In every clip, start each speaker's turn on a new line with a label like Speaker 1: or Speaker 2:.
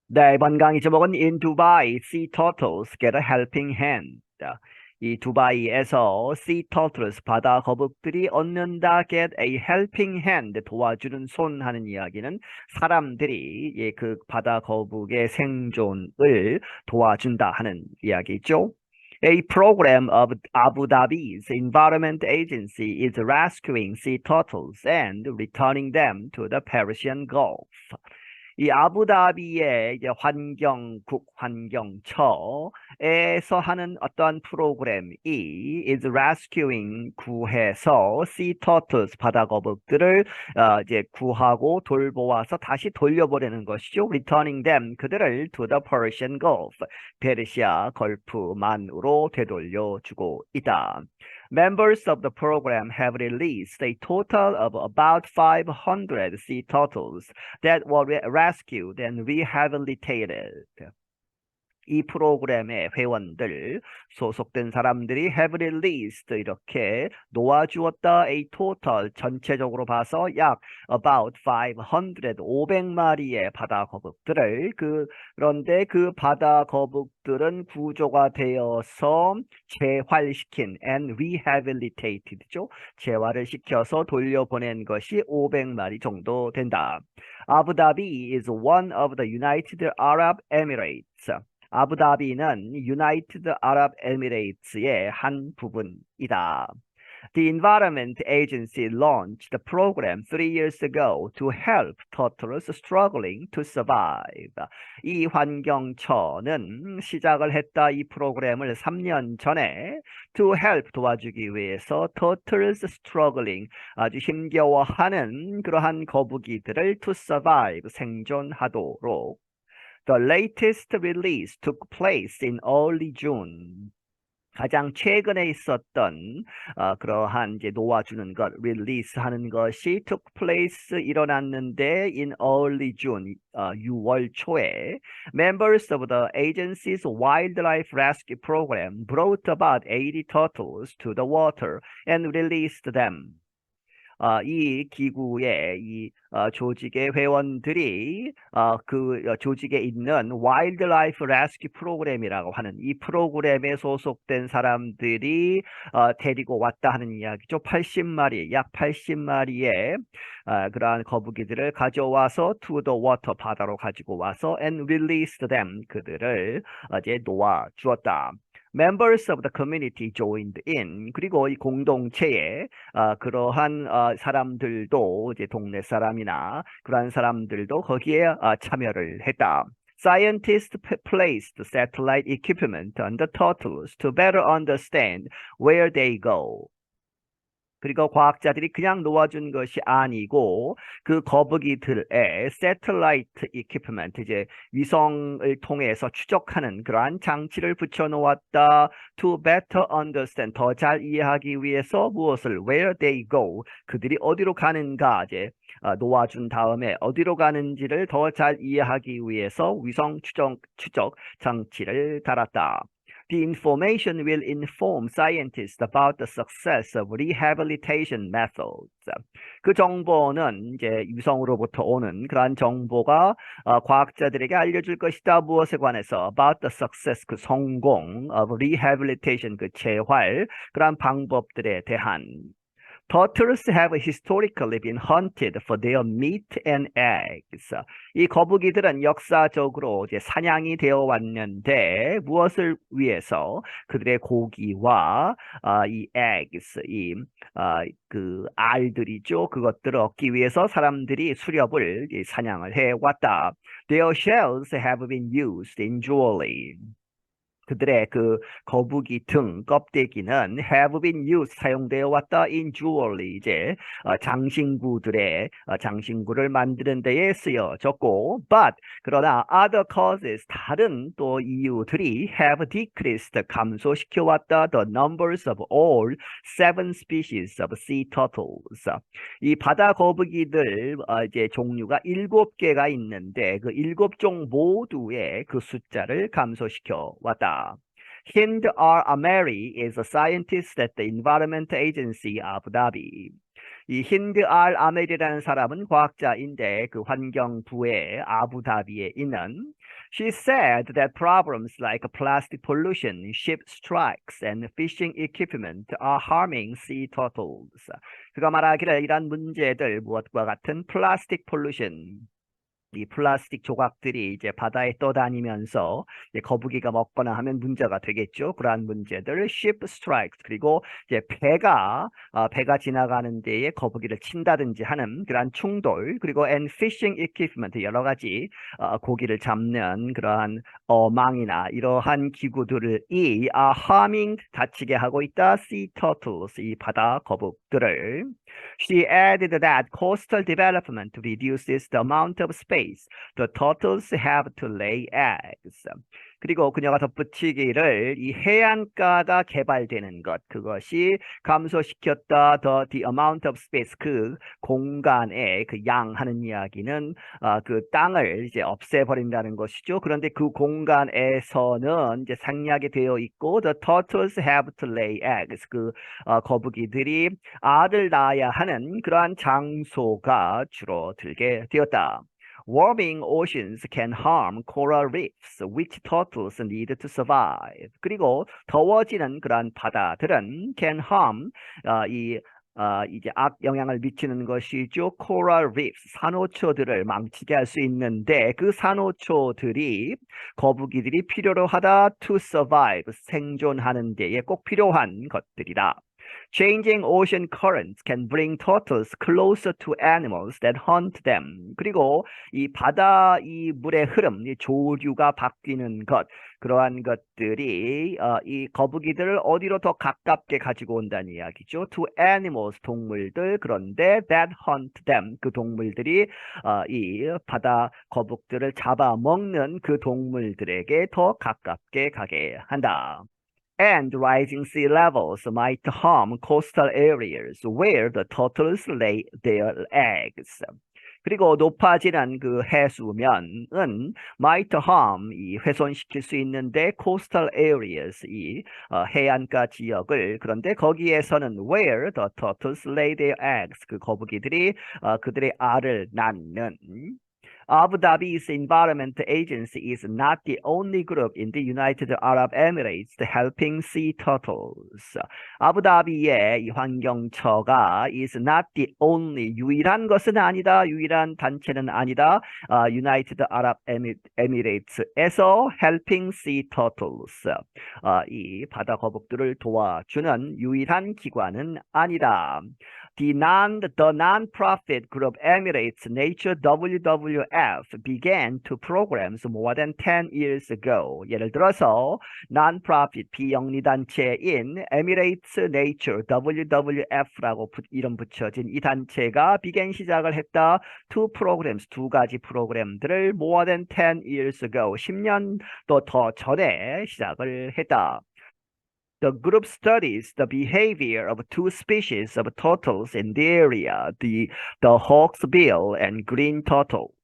Speaker 1: 네, 이번 강의 제목은 In Dubai, Sea Turtles Get a Helping Hand. 이 두바이에서 Sea Turtles, 바다 거북들이 얻는다 Get a Helping Hand, 도와주는 손 하는 이야기는 사람들이 그 바다 거북의 생존을 도와준다 하는 이야기죠. A program of Abu Dhabi's Environment Agency is rescuing sea turtles and returning them to the Persian Gulf. 이 아부다비의 이제 환경처에서 하는 어떠한 프로그램이 is rescuing 구해서 sea turtles 바다거북들을 이제 구하고 돌보아서 다시 돌려보내는 것이죠. returning them 그들을 to the Persian Gulf 페르시아 걸프만으로 되돌려주고 있다. Members of the program have released a total of about 500 sea turtles that were rescued and rehabilitated. 이 프로그램의 회원들, 소속된 사람들이 have released 이렇게 놓아주었다. a total 전체적으로 봐서 약 about 500, 500마리의 바다 거북들을 그런데 그 바다 거북들은 구조가 되어서 재활시킨 and rehabilitated죠. 재활을 시켜서 돌려보낸 것이 500마리 정도 된다. 아부다비 is one of the United Arab Emirates. 아부다비는 유나이티드 아랍 에미레이트의 한 부분이다. The Environment Agency launched the program 3 years ago to help turtles struggling to survive. 이 환경처는 시작을 했다. 이 프로그램을 3년 전에 to help 도와주기 위해서 turtles struggling 아주 힘겨워하는 그러한 거북이들을 to survive 생존하도록. The latest release took place in early June. 가장 최근에 있었던 그러한 이제 놓아주는 것, 릴리스하는 것이 took place 일어났는데 in early June 6월 초에 members of the agency's wildlife rescue program brought about 80 turtles to the water and released them. 이 기구의 조직의 회원들이 그 조직에 있는 와일드라이프 레스큐 프로그램이라고 하는 이 프로그램에 소속된 사람들이 데리고 왔다 하는 이야기죠. 80마리, 약 80마리의 그러한 거북이들을 가져와서 to the water 바다로 가지고 와서 and released them 그들을 이제 놓아 주었다. Members of the community joined in. 그리고 이 공동체에 그러한 사람들도 이제 동네 사람이나 그러한 사람들도 거기에 참여를 했다. Scientists placed satellite equipment on the turtles to better understand where they go. 그리고 과학자들이 그냥 놓아준 것이 아니고 그 거북이들의 새틀라이트 이퀴프먼트 이제 위성을 통해서 추적하는 그러한 장치를 붙여 놓았다. To better understand 더 잘 이해하기 위해서 무엇을 where they go 그들이 어디로 가는가 이제 놓아준 다음에 어디로 가는지를 더 잘 이해하기 위해서 위성 추적 장치를 달았다. The information will inform scientists about the success of rehabilitation methods. 그 정보는 이제 위성으로부터 오는 그러한 정보가 과학자들에게 알려줄 것이다. 무엇에 관해서? About the success, 그 성공 of rehabilitation, 그 재활, 그러한 방법들에 대한. Turtles have historically been hunted for their meat and eggs. 이 거북이들은 역사적으로 이제 사냥이 되어 왔는데 무엇을 위해서? 그들의 고기와 이 eggs, 그 알들이죠. 그것들을 얻기 위해서 사람들이 수렵을 사냥을 해 왔다. Their shells have been used in jewelry. 그들의 그 거북이 등 껍데기는 have been used 사용되어 왔다 in jewelry 이제 장신구를 만드는 데에 쓰여졌고 but 그러나 other causes 다른 또 이유들이 have decreased 감소시켜 왔다 the numbers of all 7 species of sea turtles 이 바다 거북이들 이제 종류가 7개가 있는데 그 7종 모두의 그 숫자를 감소시켜 왔다. Hind Al-Ameri is a scientist at the Environment Agency Abu Dhabi. 이 힌드 알 아멜이라는 사람은 과학자인데 그 환경부의 아부다비에 있는 She said that problems like plastic pollution, ship strikes, and fishing equipment are harming sea turtles. 그가 말하기를 이러한 문제들 무엇과 같은 플라스틱 폴루션, 이 플라스틱 조각들이 이제 바다에 떠다니면서 이제 거북이가 먹거나 하면 문제가 되겠죠. 그러한 문제들, ship strikes, 그리고 이제 배가 지나가는 데에 거북이를 친다든지 하는 그러한 충돌, 그리고 and fishing equipment, 여러 가지 고기를 잡는 그러한 어망이나 이러한 기구들이 are harming, 다치게 하고 있다, sea turtles, 이 바다 거북들을. She added that coastal development reduces the amount of space the turtles have to lay eggs. 그리고 그녀가 덧붙이기를 이 해안가가 개발되는 것, 그것이 감소시켰다 the amount of space, 그 공간의 그 양 하는 이야기는 그 땅을 이제 없애버린다는 것이죠. 그런데 그 공간에서는 이제 생략이 되어 있고 the turtles have to lay eggs, 그 거북이들이 알을 낳아야 하는 그러한 장소가 줄어들게 되었다. Warming oceans can harm coral reefs, which turtles need to survive. 그리고 더워지는 그러한 바다들은 can harm 이제 악영향을 미치는 것이죠. coral reefs, 산호초들을 망치게 할 수 있는데 그 산호초들이 거북이들이 필요로 하다 to survive, 생존하는 데에 꼭 필요한 것들이다. Changing ocean currents can bring turtles closer to animals that hunt them. 그리고 이 바다 이 물의 흐름, 이 조류가 바뀌는 것, 그러한 것들이 이 거북이들을 어디로 더 가깝게 가지고 온다는 이야기죠. To animals, 동물들. 그런데 that hunt them, 그 동물들이 이 바다 거북들을 잡아먹는 그 동물들에게 더 가깝게 가게 한다. And rising sea levels might harm coastal areas where the turtles lay their eggs. 그리고 높아지는 그 해수면은 might harm, 이 훼손시킬 수 있는데 coastal areas, 이 해안가 지역을, 그런데 거기에서는 where the turtles lay their eggs, 그 거북이들이 그들의 알을 낳는. Abu Dhabi's Environment Agency is not the only group in the United Arab Emirates helping sea turtles. 아부다비의 이 환경처가 is not the only, 유일한 것은 아니다, 유일한 단체는 아니다. United Arab Emirates에서 helping sea turtles, 이 바다 거북들을 도와주는 유일한 기관은 아니다. The non-profit group Emirates Nature WWF began two programs more than 10 years ago. 예를 들어서 non-profit, 비영리 단체인 Emirates Nature WWF라고 이름 붙여진 이 단체가 began, 시작을 했다. Two programs, 두 가지 프로그램들을 more than 10 years ago, 10년도 더 전에 시작을 했다. The group studies the behavior of two species of turtles in the area, the hawksbill and green turtles.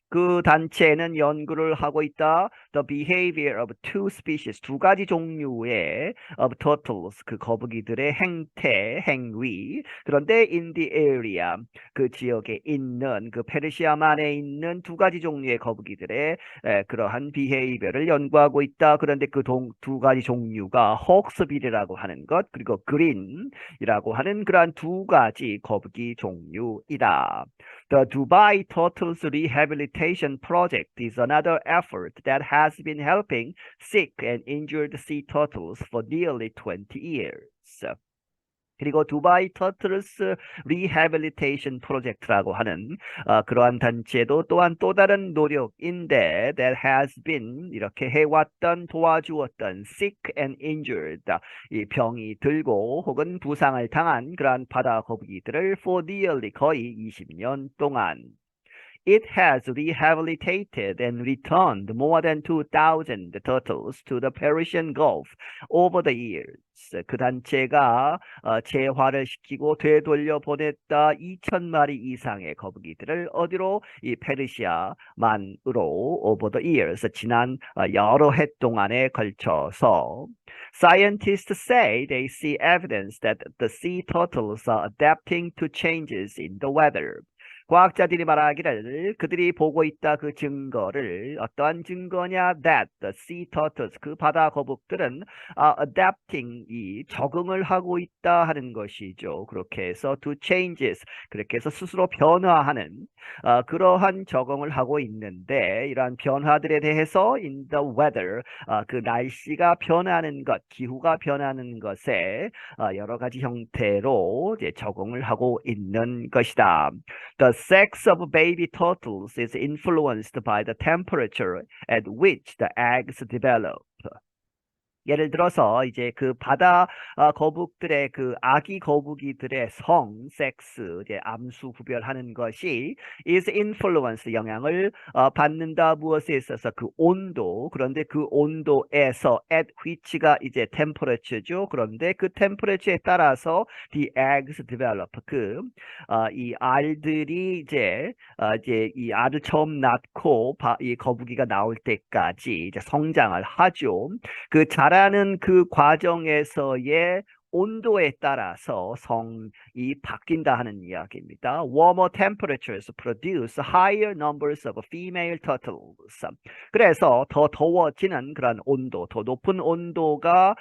Speaker 1: 그 단체는 연구를 하고 있다. The behavior of two species, 두 가지 종류의 of turtles, 그 거북이들의 행태, 행위. 그런데 in the area, 그 지역에 있는, 그 페르시아만에 있는 두 가지 종류의 거북이들의 그러한 behavior를 연구하고 있다. 그런데 그 두 가지 종류가 hawksbill이라고 하는 것, 그리고 green이라고 하는 그러한 두 가지 거북이 종류이다. The Dubai Turtles Rehabilitation Project is another effort that has been helping sick and injured sea turtles for nearly 20 years. 그리고 두바이 터틀스 리해빌리테이션 프로젝트라고 하는 그러한 단체도 또한 또 다른 노력인데 that has been, 이렇게 해왔던, 도와주었던 sick and injured, 이 병이 들고 혹은 부상을 당한 그러한 바다 거북이들을 for nearly, 거의 20년 동안. It has rehabilitated and returned more than 2,000 turtles to the Persian Gulf over the years. 그 단체가 재활을 시키고 되돌려 보냈다 2,000마리 이상의 거북이들을 어디로? 이 페르시아만으로 over the years, 지난 여러 해 동안에 걸쳐서. Scientists say they see evidence that the sea turtles are adapting to changes in the weather. 과학자들이 말하기를 그들이 보고 있다 그 증거를 어떠한 증거냐 that the sea turtles 그 바다 거북들은 adapting 이 적응을 하고 있다 하는 것이죠. 그렇게 해서 to changes 그렇게 해서 스스로 변화하는 그러한 적응을 하고 있는데 이러한 변화들에 대해서 in the weather 그 날씨가 변하는 것, 기후가 변하는 것에 여러 가지 형태로 이제 적응을 하고 있는 것이다. The sex of baby turtles is influenced by the temperature at which the eggs develop. 예를 들어서 이제 그 바다 거북들의 그 아기 거북이들의 성, 섹스, 이제 암수 구별하는 것이 is influence 영향을 받는다 무엇에 있어서 그 온도 그런데 그 온도에서 at which가 이제 temperature죠. 그런데 그 temperature에 따라서 the eggs develop 이 알들이 이제 이 알을 처음 낳고 이 거북이가 나올 때까지 이제 성장을 하죠. 그 자라는 그 과정에서의 온도에 따라서 성이 바뀐다 하는 이야기입니다. Warmer temperatures produce higher numbers of female turtles. 그래서 더 더워지는 그런 온도, 더 높은 온도가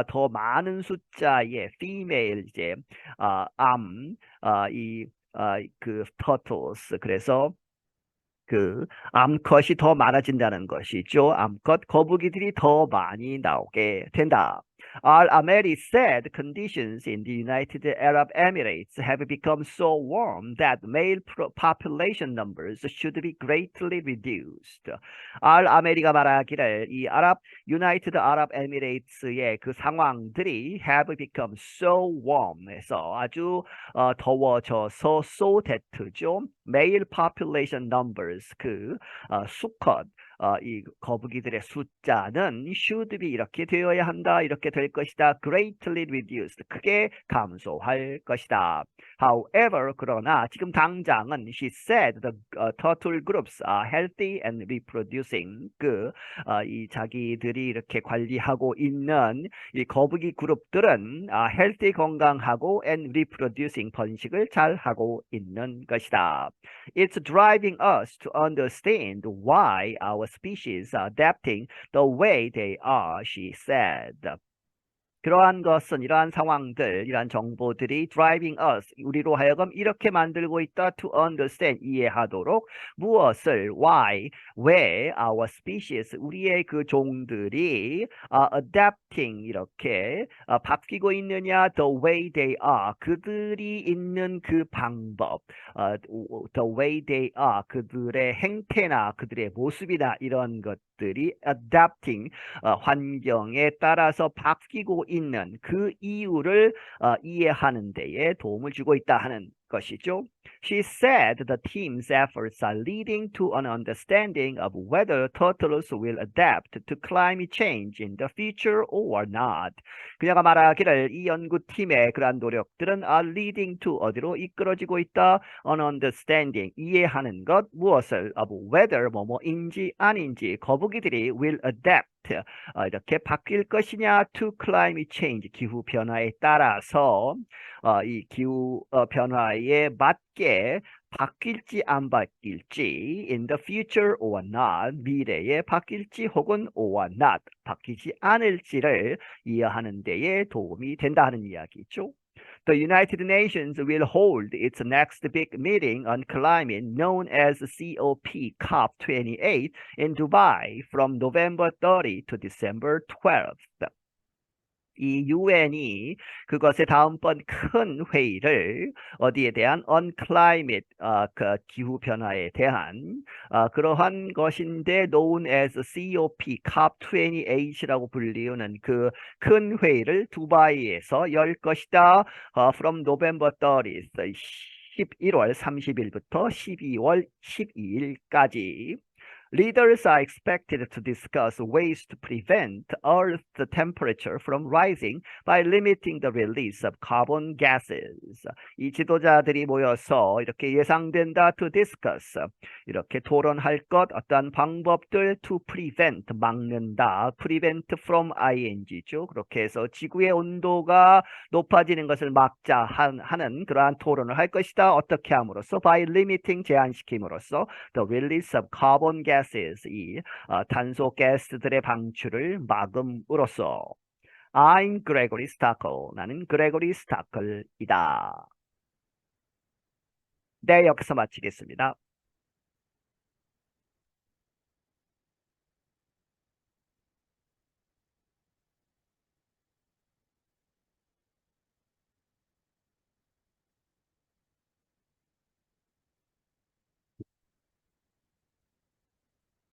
Speaker 1: 더 많은 숫자의 female 이제 그 turtles 그래서 그 암컷이 더 많아진다는 것이죠. 암컷 거북이들이 더 많이 나오게 된다. Al-Ameri said conditions in the United Arab Emirates have become so warm that male population numbers should be greatly reduced. Al-Ameri가 말하기를 이 United Arab Emirates의 그 상황들이 have become so warm해서 아주 더워져서 so that죠. Male population numbers 수컷 이 거북이들의 숫자는 should be 이렇게 되어야 한다 이렇게 될 것이다 greatly reduced 크게 감소할 것이다. However 그러나 지금 당장은 she said the turtle groups are healthy and reproducing 이 자기들이 이렇게 관리하고 있는 이 거북이 그룹들은 healthy 건강하고 and reproducing 번식을 잘 하고 있는 것이다. It's driving us to understand why our species are adapting the way they are, she said. 그러한 것은 이러한 상황들, 이러한 정보들이 driving us, 우리로 하여금 이렇게 만들고 있다 to understand, 이해하도록 무엇을, why, 왜 our species, 우리의 그 종들이 adapting, 이렇게 바뀌고 있느냐 the way they are, 그들이 있는 그 방법, the way they are, 그들의 행태나 그들의 모습이나 이런 것들이 adapting, 환경에 따라서 바뀌고 있는 그 이유를 이해하는 데에 도움을 주고 있다 하는 것이죠. She said the team's efforts are leading to an understanding of whether turtles will adapt to climate change in the future or not. 그녀가 말하기를 이 연구팀의 그러한 노력들은 are leading to 어디로 이끌어지고 있다. An understanding 이해하는 것 무엇을 of whether 뭐뭐인지 아닌지 거북이들이 will adapt 이렇게 바뀔 것이냐 to climate change 기후 변화에 따라서 이 기후 변화에 맞게 바뀔지 안 바뀔지 in the future or not 미래에 바뀔지 혹은 or not 바뀌지 않을지를 이해하는 데에 도움이 된다 하는 이야기죠. The United Nations will hold its next big meeting on climate known as COP28 in Dubai from November 30 to December 12th. 이 유엔이 그것의 다음번 큰 회의를 어디에 대한 on climate 그 기후 변화에 대한 그러한 것인데 known as COP28이라고 불리우는 그 큰 회의를 두바이에서 열 것이다. From November 30th 11월 30일부터 12월 12일까지 Leaders are expected to discuss ways to prevent Earth's temperature from rising by limiting the release of carbon gases. 이 지도자들이 모여서 이렇게 예상된다 to discuss 이렇게 토론할 것 어떤 방법들 to prevent 막는다 prevent from ing죠. 그렇게 해서 지구의 온도가 높아지는 것을 막자 하는 그러한 토론을 할 것이다. 어떻게 함으로써 by limiting 제한시킴으로써 the release of carbon gases 이 탄소 가스들의 방출을 막음으로써 I'm Gregory Stackel. 나는 그레고리 스타클이다. 네, 여기서 마치겠습니다.